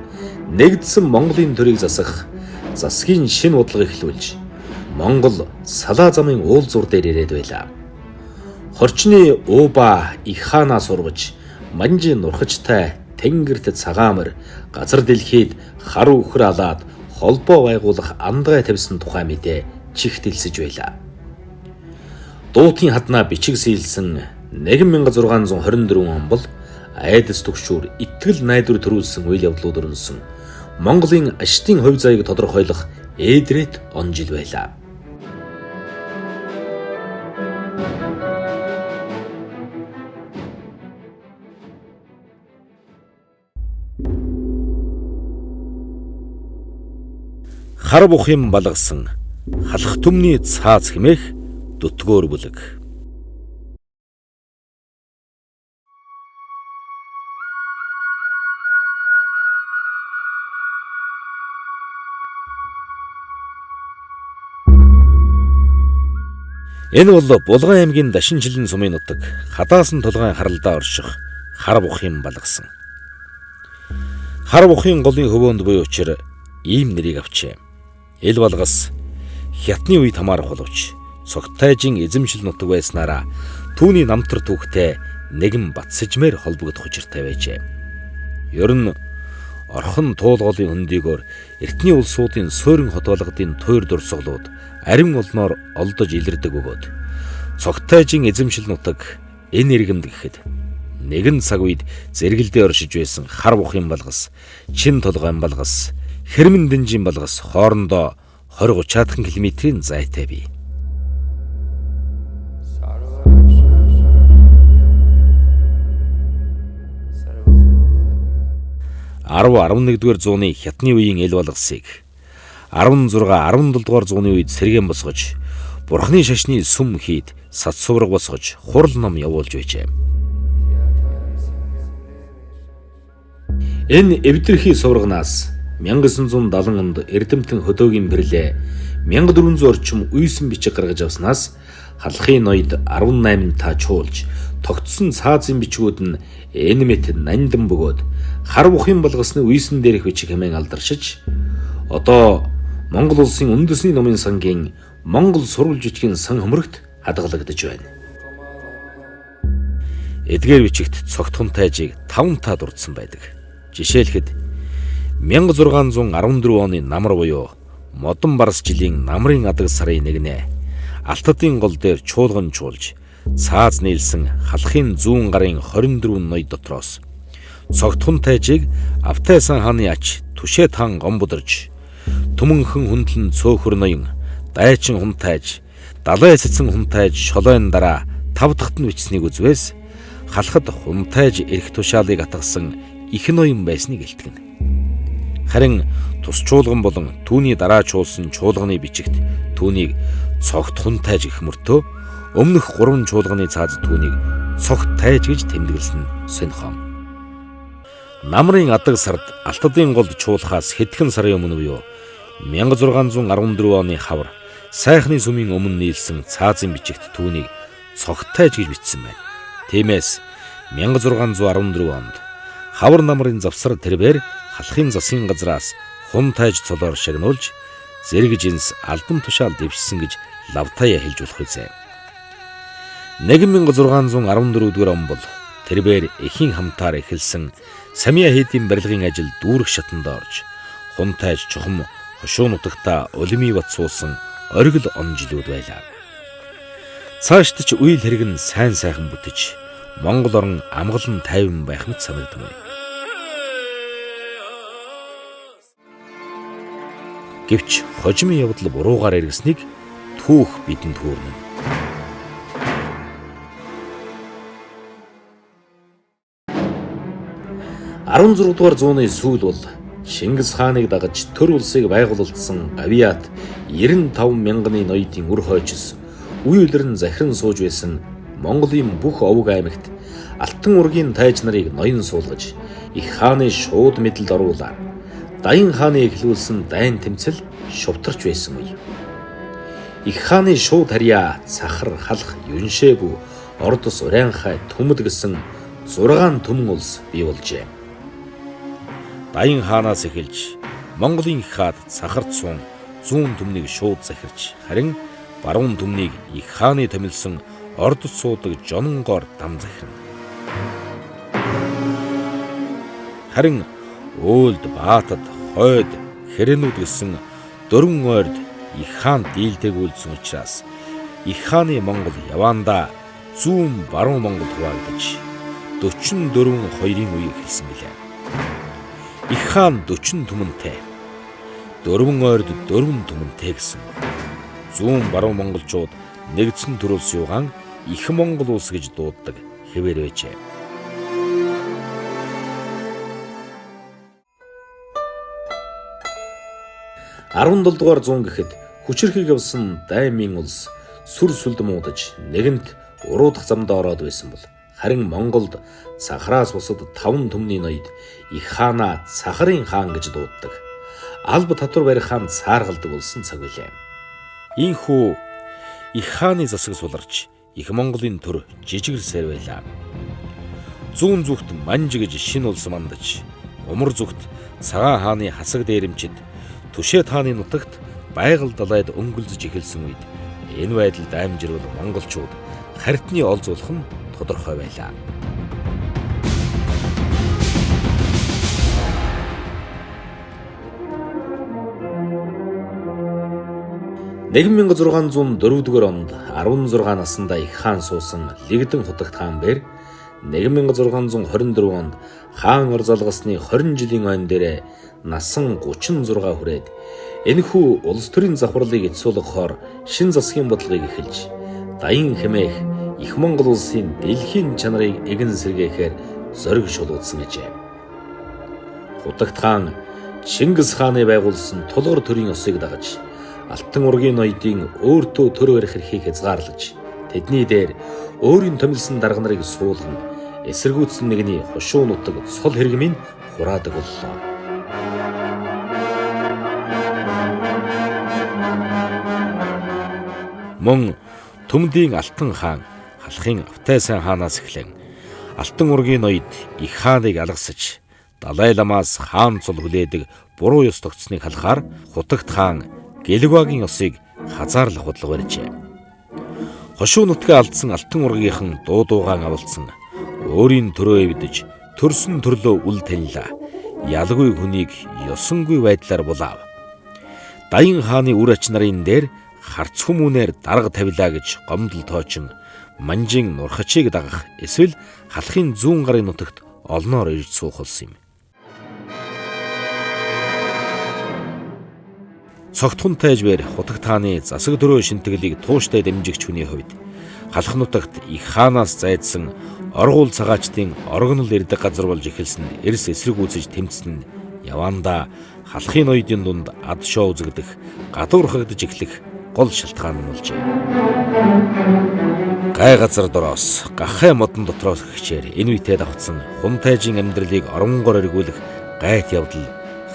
нэгдсэн Монголын төрийг засгийн шинэ бодлого эхлүүлж Монгол салаа замын уулзуур дээр ирээд байлаа. Хорчны Ууба их хаанаас урвж манжийн нурхажтай тэнгэрт цагаамар газар дэлхийд хар үхэр алаад холбоо байгуулах андгай тавьсан тухай мэдээ чихтэлсэж байлаа. Дуутын хаднаа бичиг сийлсэн 1624 он бол айдас төгшүүр итгэл найдвар төрүүлсэн үйл явдлууд өрнөсөн Монголын аштын хувь заяаг тодорхойлох Эдрет он жил байлаа. Хар бухим балгасан халах түмний цааз хэмээх дутгөөр бүлэг. Энэ бол Булган аймгийн Дашинжилэн сумын нутаг Хадаасан тулгаан харалдаа орших хар бухим балгасан. Хар бухын голын хөвөөнд буй учир ийм нэрийг авчээ. Эл балгас хятны үед хамаарах боловч цогтайжин эзэмшил нутаг байснараа түүний намтар түүхтэй нэгэн Батсажмээр холбогдох учиртай байжээ. Ер нь орхон туулголын хөндийгөөр эртний улсуудын суурин хотоолгодын туйр дурсгалууд арин олноор олдож илэрдэг бөгөөд цогтайжин эзэмшил нутаг энэ иргэмд гэхэд нэгэн цаг үед зэрэгэлдээ оршиж байсан хар бухын балгас, чин толгойн балгас, Хэрмэн дэнжийн балгас хоорондоо 20-30 км-ийн зайтай бий. 10-11-р зууны хятны үеийн эл балгасыг 16-17-р зууны үед сэргээн босгож, бурхны шашны сүм хийд сад сувраг босгож, хурал ном явуулж байжээ. Энэ эвдэрхий суврагнаас 1970 онд Эрдэмтэн хөдөөгийн бэрлээ 1400 орчим үйсэн бичиг гаргаж авснаас халахын ноёд 18 та чуулж тогтсон цаазын бичгүүд нь энэ мэт нандан бөгөөд хар бухын балгасны үйсэн дээрх бичиг хэмээн алдаршиж одоо Монгол улсын үндэсний номын сангийн Монгол сурвалж бичгийн сан хөмрөгт хадгалагдаж байна. Эдгээр бичигт цогтхон тайжийг 5 та дурдсан байдаг. Жишээлхэд 1614 оны намар буюу модон барс жилийн намрын адаг сарын 1-нд Алтадын гол дээр чуулган чуулж цааз нийлсэн халахын зүүн гарын 24 ноёд дотроос цогтхон тайжийг Автайсан хааны ач Түшээ таан гомбодорж түмэнхэн хүндлэн цөөхөр ноён дайчин хүн тайж далай цэцэн хүн тайж шолойн дараа 5 дахьт нь бичснийг үзвээс халахад хүн тайж эрх тушаалыг атгасан их ноён байсныг илтгэнэ. Харин тус чуулган болон түүний дараа чуулсан чуулганы бичигт түүнийг цогт хүн тайж гэх мөртөө өмнөх 3 чуулганы цааз түүнийг цогт тайж гэж тэмдэглэсэн сонирхом. Намрын адаг сард Алтадын голд чуулахаас хэдхэн сарын өмнө буюу 1614 оны хавар сайхны сүмийн өмнө нийлсэн цаазын бичигт түүнийг цогт тайж гэж бичсэн байна. Тиймээс 1614 онд хавар намрын завсар тэрбээр халахын засгийн газраас хун тайж цолоор шагнуулж зэрэг жинс албан тушаал дэвшсэн гэж лавтаяа хэлж болох үзье. 1614-р он бол тэрбээр эхийн хамтаар эхэлсэн Самиа хийдийн барилгын ажил дүүрэх шатанд орж хун тайж чухам хошуу нутагта улимий бат суусан оргил он жилүүд байлаа. Цаашд ч үйл хэрэг нь сайн сайхан бүтэж Монгол орн амгалан тайван байх мэт санагдав. Гэвч хожимын явдал буруугаар эргэснийг түүх бидэнд хөөрнө. 16 дугаар зууны сүүл бол Шингис хааныг дагаж төр улсыг байгуулсан Гавиат 95 мянганы ноёдын үр хойчос үе үлрэн захиран сууж байсан Монголын бүх овог аймагт алтан ургийн тайж нарыг ноён суулгаж их хааны шууд мэдэлд оруулаад Даян хааны эхлүүлсэн дайн тэмцэл шувтарч байсан үе. Их хааны шууд харьяа цахар халах юншээ бүү ордос урайнхай түмэд гэсэн 6 түмэн улс бий болжээ. Даян хаанаас эхэлж Монголын их хаад цахарт суун зүүн түмнийг шууд захирч харин баруун түмнийг их хааны томилсон ордос суудаг жононгоор дам захирна. Харин Өөлд, Баатад, Хойд, Хэрэнүүд гэсэн 4 ойрд их хаан дийлдэг үйлдсэн учраас их хааны Монгол явандаа зүүн баруун Монгол хуваагдаж 44 2-ын үеийг хэлсэн билээ. Их хаан 40 түмэнтэй. 4 ойрд 4 түмэнтэй гэсэн. Зүүн баруун монголчууд нэгдсэн төрөлс юугаан Их Монгол улс гэж дууддаг хэвээр байжээ. 17 дугаар зуун гэхэд хүчирхэг явсан даймын улс сүр сүлд муудаж нэгэнт уруудах замдаа ороод байсан бол харин Монголд Цахараас бусад 5 түмний ноёд Их хаанаа Цахарын хаан гэж дууддаг. Алба татвар барих хаан цааргалдаг болсон цаг билээ. Ийхүү Их хааны засаг суларч Их Монголын төр жижигэр байлаа. Зүүн зүгт Манж гэж шинэ улс мандаж, умар зүгт Цагаан хааны хасаг дээрэмчид Түшээт хааны нутагт байгаль далайд өнгөлзөж эхэлсэн үед энэ байдалд амжирвал монголчууд харьтны олзуулах нь тодорхой байлаа. 1604 онд 16 наснда Их хаан суусан Лэгдэн хотогт хаан бэр 1624 онд хаан ор залгасны 20 жилийн ойн дээрээ насан 36 хүрээд энэхүү улс төрийн завхарлыг эцсүүлэхоор шин засгийн бодлогыг эхэлж даян хэмээх Их Монгол улсын дэлхийн чанарыг эгэн сэргээхээр зориг шулуудсан гэжээ. Хотогт хаан Чингис хааны байгуулсан тулгар төрийн ёсыг дагаж Алтан ургийн ноёдын өөртөө төр барих эрхийг хязгаарлаж тэдний дээр өөрийн томилсон дарга нарыг суулган эсэргүүцсэн нэгний хошуу нутаг цол хэрэгмийн хураадаг боллоо. Мөн Төмдийн Алтан хаан халахын Автай-сайн хаанаас эхлэн Алтан ургийн ноёд Их хааныг алгасаж Далай ламаас хаан цул хүлээдэг буруу ёс тогтсныг халахаар Хотогт хаан Гэлэгвагийн ёсыг хазаарлах бодлого барьжээ. Хошуу нутгаа алдсан Алтан ургийнхан дуугаан авалцсан өөрийн төрөө эвдэж төрсөн төрлөө үл танилаа. Ялгүй хүнийг ёсонгүй байдлаар булаав. Даян хааны үр ач нарын дээр харц хүмүүнээр дарга тавилаа гэж гомдол тоочин Манжийн Нурхачийг дагах эсвэл халахын зүүн гарын нутагт олноор ирж суух болсон юм. Цогтхон тайжбэр Хотогт хааны засаг төрөө шинтгэлийг тууштай дэмжигч хүний хувьд халах нутагт Их хаанаас зайдсан оргуул цагаачдын оргонол ирдэг газар болж эхэлсэн эрс эсрэг үүсэж тэмцсэн нь явандаа халахын ноёдын дунд ад шоо үзэгдэх гадуурхагдж эхлэх гол шалтгаан нь болжээ. Гай газар дороос гахай модон дотроос хичээр энэ үедээ давхцсан хун тайжийн амьдралыг оронгоор эргүүлэх гайт явдал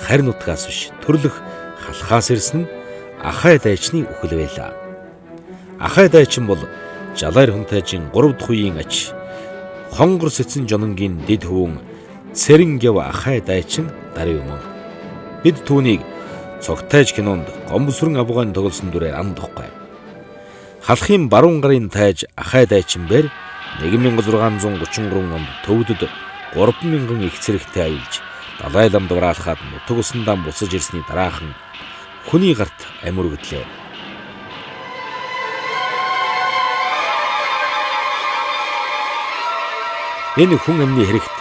харь нутгаас биш төрлөх халахаас ирсэн нь Ахай дайчны үхэл байлаа. Ахай дайчин бол Жалайр хүн тайжийн 3 дахь үеийн ач хонгор сэцэн жононгийн дэд хөвөн Цэрэнгяв Ахай дайчин даруй юм. Бид түүнийг Цогтайж кинонд Гомбосрон авгааны тоглосон дүрээр андахгүй. Халахын баруун гарын тайж Ахай дайчин бэр 1633 онд төвдөд 3000 их цэрэгтэй аялж Далай ламд враалахад нутаг усандаа буцаж ирсний дараахан хүний гарт амир өгдлээ. Энэ хүн амны хэрэгт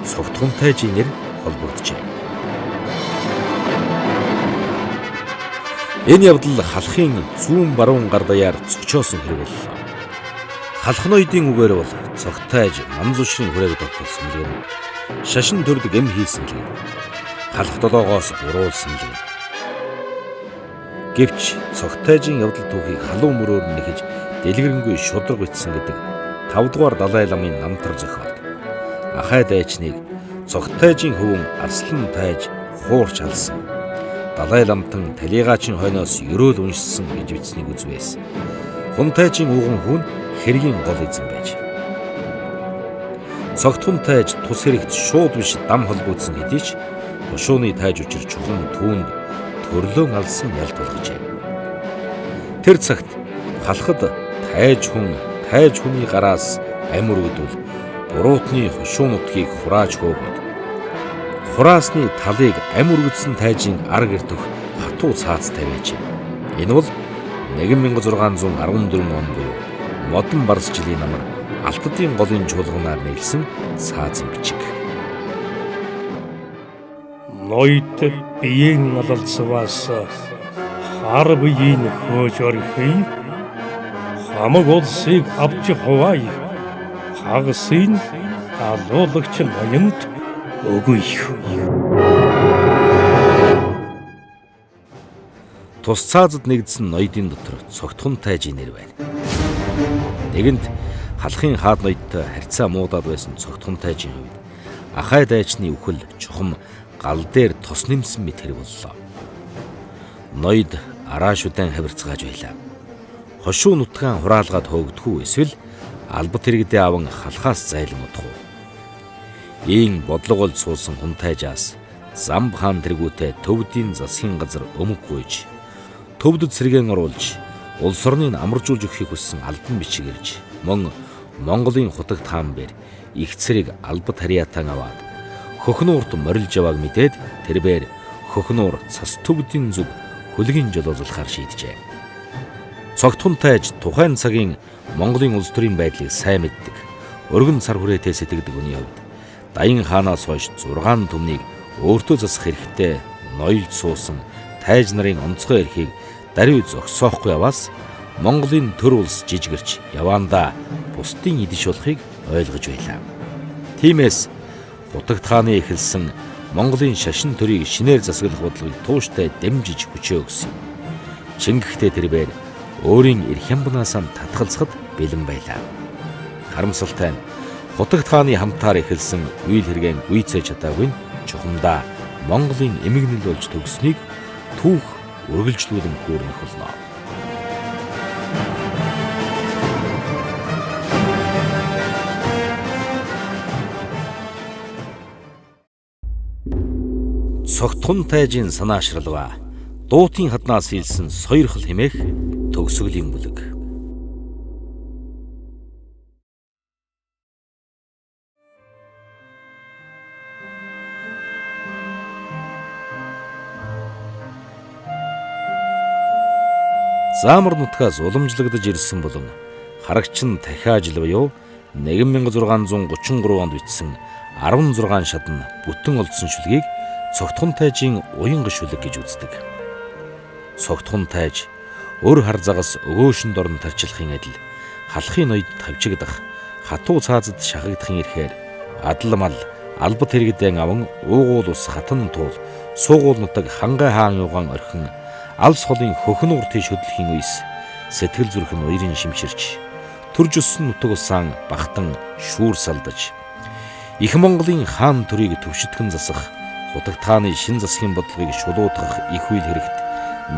Цогтхон тайжийн нэр холбогджээ. Энэ явдал халахын зүүн баруун гар даяар цочоосон хэрэг боллоо. Халах ноёдын үгээр бол Цогтайж Манзуушрын хүрээг тогтолсон л юм. Шашин төрдөг эм хийсэн л юм. Халах долоогоос буруулсан л юм. Гэвч Цогтайжийн явдал түүхийг халуун мөрөөр нэхэж дэлгэрэнгүй шудраг битсэн гэдэг 5 дугаар Далай ламын намтар зохиол. Ахай дайчныг Цогтайжийн хөвөн Арслан тайж хуурч алсан. Далай ламтан талигаачийн хойноос ерөөл уншсан гэж бичснийг үзвээс. Хун тайжийн ууган хүн хэргийн гол эзэн байж. Цогтхон тайж тус хэрэгт шууд биш дам холбогдсон хэдий ч хошууны тайж учир чухам түүнд төрлөөн алсан ялт болгожээ. Тэр цагт халахад тайж хүний гараас амир өгдөл буруутны хошуу нутгийг хурааж хөөгд. Хураасны талыг амир өгдсөн тайжийн арга иртөх хатуу цаацтай байжээ. Энэ бол 1614 он буюу модон барс жилийн намар Алтадын голын чуулганаар нийлсэн саазын бичиг. ноёд биеийн алалцваас хар биеийн хөөж орхий хамаг улсыг авч хуваай хагасын алуулагч ноёнд өгөй. Тус цаазад нэгдсэн ноёдын дотор цогтхон тайжийн нэр байна. Нэгэнт халахын хаад ноёдтой харьцаа муудаад байсан цогтхон тайжийн хувьд ахай дайчны үхэл чухам гал дээр тос нэмсэн мэт хэрэг боллоо. Ноёд араашудан хавирцгааж байлаа. Хошуу нутгаан хураалгаад хөөгдөхүү эсвэл албат иргэдээ аван халахаас зайлан удах уу? Ийн бодлого бол суусан хүн тайжаас зам хаан тэргүүтээ төвдийн засгийн газар өмг гуйж төвдөд сэргээн оруулж улс орныг амаржуулж өгөхийг хүссэн албан бичиг ирж мөн Монголын хутагт хаан бэр их цэрэг албат харьяатан аваад Хөхнуурт морилж явааг мэдээд тэрбээр Хөхнуур цас төвдийн зүг хөлгийн жолоозуулахар шийджээ. Цогтхон тайж тухайн цагийн Монголын улс төрийн байдлыг сайн мэддэг. Өргөн цар хүрээтэй сэтгэдэг үний хувьд Даян хаанаас хойш 6 түмнийг өөртөө засах хэрэгтэй ноёлд суусан тайж нарын онцгой эрхийг даруй зогсоохгүй яваас Монголын төр улс жижигэрч яваандаа бусдын идэж болохыг ойлгож байлаа. Тиймээс Хутагт хааны эхэлсэн Монголын шашин төрийг шинээр засаглах бодлогыг тууштай дэмжиж хүчээ өгсөн. Чингэхдээ тэрбээр өөрийн эрх хямбнаас татгалзахад бэлэн байлаа. Харамсалтай нь Хутагт хааны хамтаар эхэлсэн үйл хэргийн гүйцээж чадаагүй нь чухамдаа Монголын эмгэнэл болж төгсснийг түүх үргэлжлүүлэн хөөрнөх болно. Цогтхон тайжийн санаашралва дуутын хаднаас хийлсэн сойрхол хэмээх төгсгөлийн бүлэг. Заамар нутгаас уламжлагдаж ирсэн болон харагчин дахиажил буюу 1633 онд бичсэн 16 шатн бүтэн олдсон шүлгийг цогтхон тайжийн уянга шүлэг гэж үздэг. Цогтхон тайж өр хар загас өгөөшөнд орон тарчлахын адил халахын ноёд тавчигдах хатуу цаазад шахагдахын эрхээр адал мал албат иргэдэн аван уугуул ус хатан туул суугуул нутаг хангай хаан юугаан орхин алс холын Хөхнуур тийш хөдлөхийн үес сэтгэл зүрх нь уярын шимширч төрж өссөн нутаг усан багтан шүүр салдаж их Монголын хаан төрийг төвшөтгөн засах Хутагт хааны шин засгийн бодлогыг шулуудах их үйл хэрэгт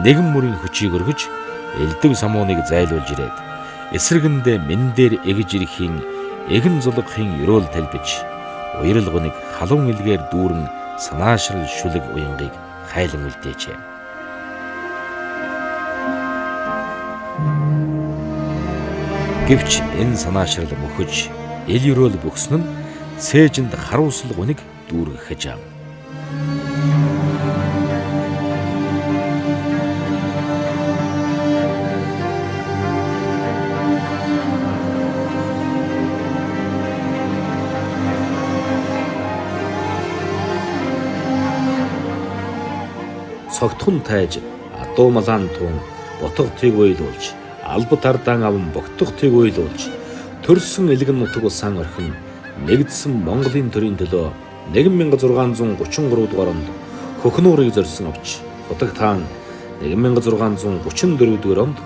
нэгэн мөрийн хүчийг өргөж элдв самууныг зайлуулж ирээд эсрэгэндээ мен дээр эгж ирэхийн эгэн зулгахын өрөөл талбиж уярал гуниг халуун илгээр дүүрэн санаашрал шүлэг уянгыг хайлан үлдээжээ. Гэвч энэ санаашрал мөхөж эл өрөөл бөхсөн нь цээжинд харуулсал гуниг дүүргэж ав. Цогтхон тайж адуу малаан туун ботготыг уйлуулж албат ардаан аван богтохтыг уйлуулж төрсөн элгэн нутаг усан орхин нэгдсэн Монголын төрийн төлөө 1633 дугаар онд Хөхнуурыг зорьсон авч Хутагт хаан 1634 дугаар онд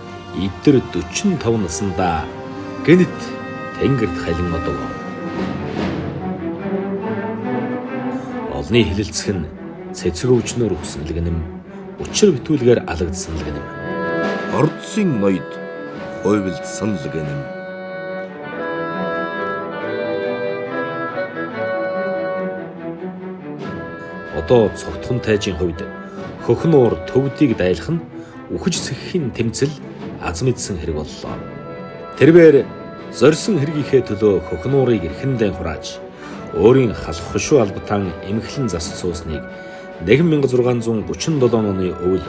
эдгээр 45 наснда гэнэт тэнгэрт хайлан одов. Олны хилэлцэх нь цэцэг өвчнөр өгсөн лгэнэм учир битүүлгээр алагдсан лгэнэм ордсын ноёд хойвилдсан лгэнэм. Одоо цогтхон тайжийн хувьд Хөхнуур төвдийг дайлах нь үхэж сэхэхийн тэмцэл аз мэдсэн хэрэг боллоо. Тэрбээр зорьсон хэргийнхээ төлөө Хөхнуурыг эрхэндээ хурааж өөрийн халах хошуу албатан эмхлэн засаж суусныг 1637 оны өвөл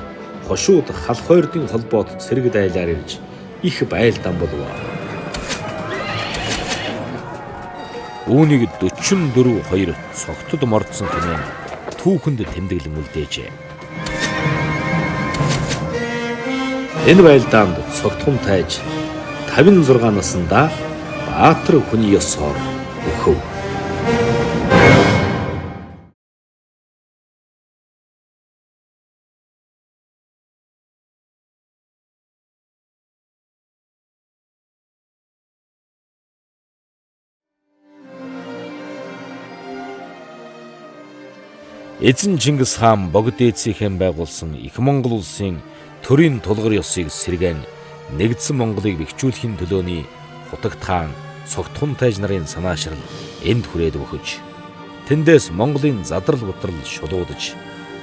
хошууд халах ойрдын холбоот цэрэг дайлаар ирж их байлдаан болов. Үүнийг 44-2 цогтод мордсон хэмээн түүхэнд тэмдэглэн үлдээжээ. Энэ байлдаанд цогтхон тайж 56 наснда Баатар хүний ёсоор өхөв. Эзэн Чингис хаан богд дээдсийнхэн байгуулсан Их Монгол улсын төрийн тулгар ёсыг сэргээн нэгдсэн Монголыг бэхжүүлэхийн төлөөний хутагтаан цогтхон тайж нарын санаашрал энд хүрээд өгөж тэндээс Монголын задрал бутрал шулуудаж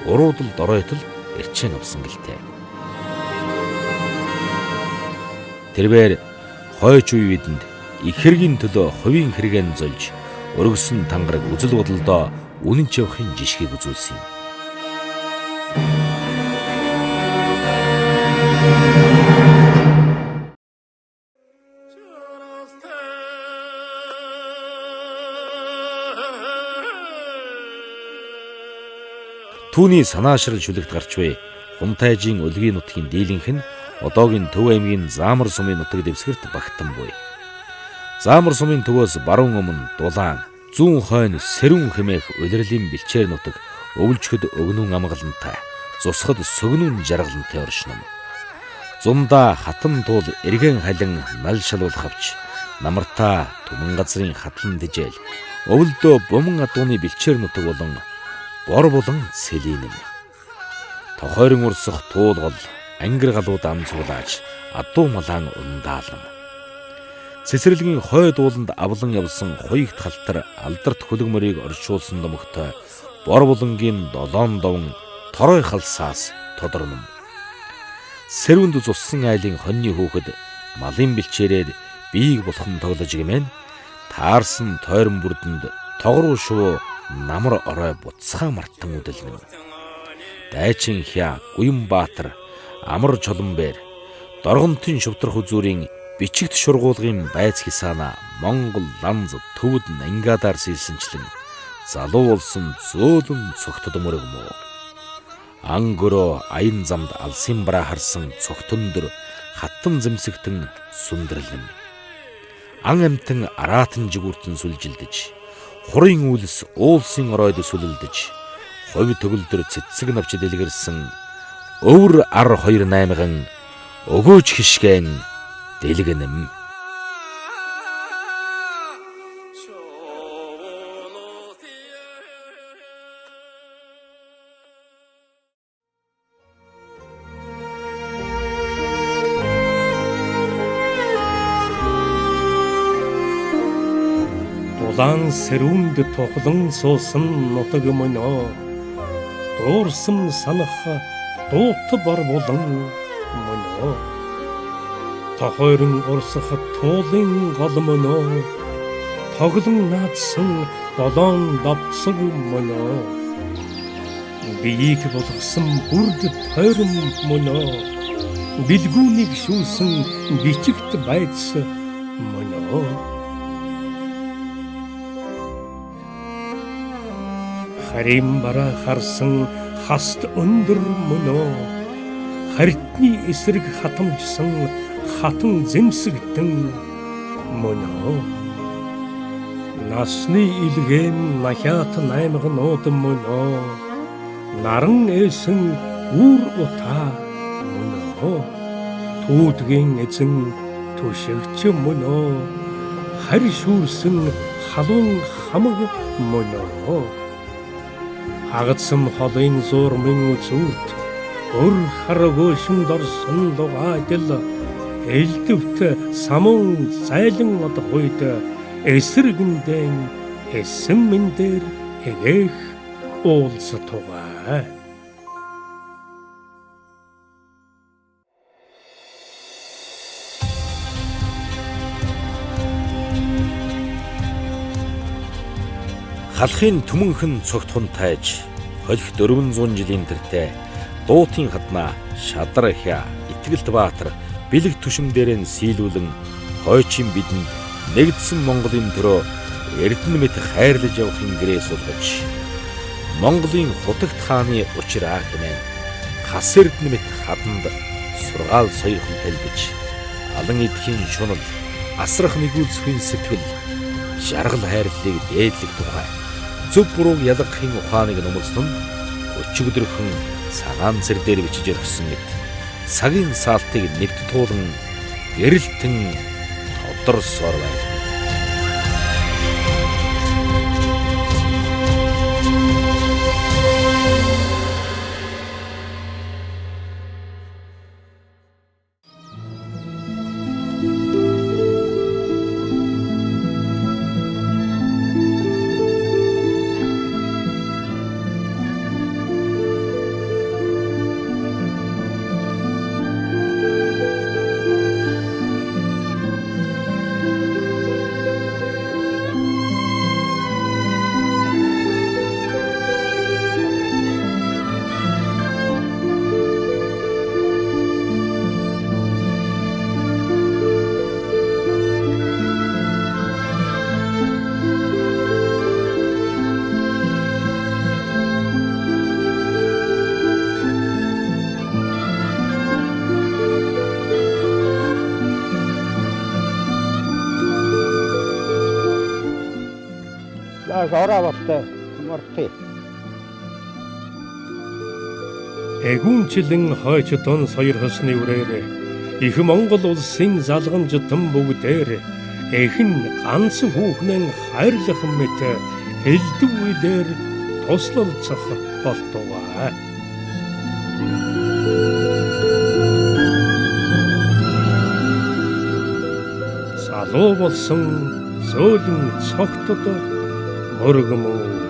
уруудал доройтол эрчэн авсан гэлтэй. Тэрээр хойч үеидэнд их хэргийн төлөө хувийн хэрэгэн зольж өргөсөн тангараг үзэл бодолдоо үнэн чавхын жишгийг үзүүлсэн юм. Түүний санаашрал шүлэгт гарч буй Хунтайжийн өлгийн нутгийн дийлэнх нь одоогийн Төв аймгийн Заамар сумын нутаг дэвсгэрт багтан буй. Заамар сумын төвөөс баруун өмнө Дулаан, зүүн хойно Сэрүүн хэмээх улирлын бэлчээр нутаг өвлжөхөд өгнүүн амгалантай, зусхад сөгнүүн жаргалантай оршин. Зундаа хатан туул эргэн халин нал шалуулах авч намартаа түмэн газрын хатлан дижээл өвөлдөө буман адууны бэлчээр нутаг болон бор болон Цэлийнэм. Тохойрон урсах туулгал ангир галууд амцуулааж адуу малаан ундаална. Цэцэрлэгийн хойд ууланд авлан явсан хуйгт халтар алдарт хөлөг мөрийг оршуулсан домогтой бор болонгийн долоон довн торой халсаас тодорном. Сэрүүнд зуссан айлын хоньны хөөхөд малын бэлчээрээр биеийг булхан тоглож гэмээн таарсан тойрон бүрдэнд тогруу шувуу намар орой буцхаа мартан үдэлнэ. Дайчин хя Гуян Баатар амар чолонбэр доргонтын шувтрах үзүүрийн бичигт шургуулгын байц хисаана Монгол ланз төвд нангадаар сэлсэнчлэн залуу болсон зөөлөн цогтод мөрөгмөө. Ангөрөө аян замд алсын бараа харсан цогтөндөр хаттан зэмсэгтэн сүндэрлэм. Ан амтан араатан жигүүртэн сүлжилдэж хурын үлс уулсын оройд сүлэлдэж ховь төгөлдөр цэцэг навч дэлгэрсэн өвөр ар 28 өгөөж хишгэн дэлгэнэм. Дулаан Сэрүүнд тоглон суусан нутаг мөнөө дуурсан санах дуут бар болон мөнөө тохойрон урсах туулын гол мөнөө тоглон наадсан долоон давцаг мөнөө биеийг болгосон бүрд тойрон мөнөө билгүүнийг шүүсэн бичигт байц мөнөө харим бараа харсан хаст өндөр мөнөө харитны эсрэг хатамжсан хатан зэмсэгтэн мөнөө насны илгээн нахят 8 нууд мөнөө наран эсэн үр утаа мөнөө түүдгийн эзэн түшигч мөнөө харь шүүрсэн халуун хамаг мөнөө хагацсан холын зурмын үзүүрт өр харагөөшин дорсон дугаадэл элдвт самун зайлан одгойд эсэргэндэн эсэн мен дээр эгээх уулз тугай. Халахын түмэнхэн цогтхон тайж холих 400 жилийн тэртээ дуутын хаднаа Шадар хя Итгэлт Баатар бэлэг түшмдэрэн сийлүүлэн хойчин бидэнд нэгдсэн Монголын төрөө эрдэнэ мэт хайрлаж явахын гэрээ суулгаж Монголын хутагт хааны учраа хэмээн хас эрдэнэт хаданд сургаал соёрхон талбиж алан эдхийн шунал асрах нэгүүлсхийн сэтгэл жаргал хайрлалыг дээдлэх тухай зөв бурууг ялгахын ухааныг нумалсан нь өчигдөрхөн цагаан цэр дээр бичиж өргөсөн мэт цагийн саалтыг нэвт туулан гэрэлтэн тодорсоор байна. Ораваттай морти. Эгүнчлэн хойч дон соёр хосны үрээр их Монгол улсын залгамжтан бүгдээр эхэн ганц хүүхнэн хайрлах мэт элдв үедэр туслалцах болтугай. Залуу болсон зөөлөн цогтод мөргөмөө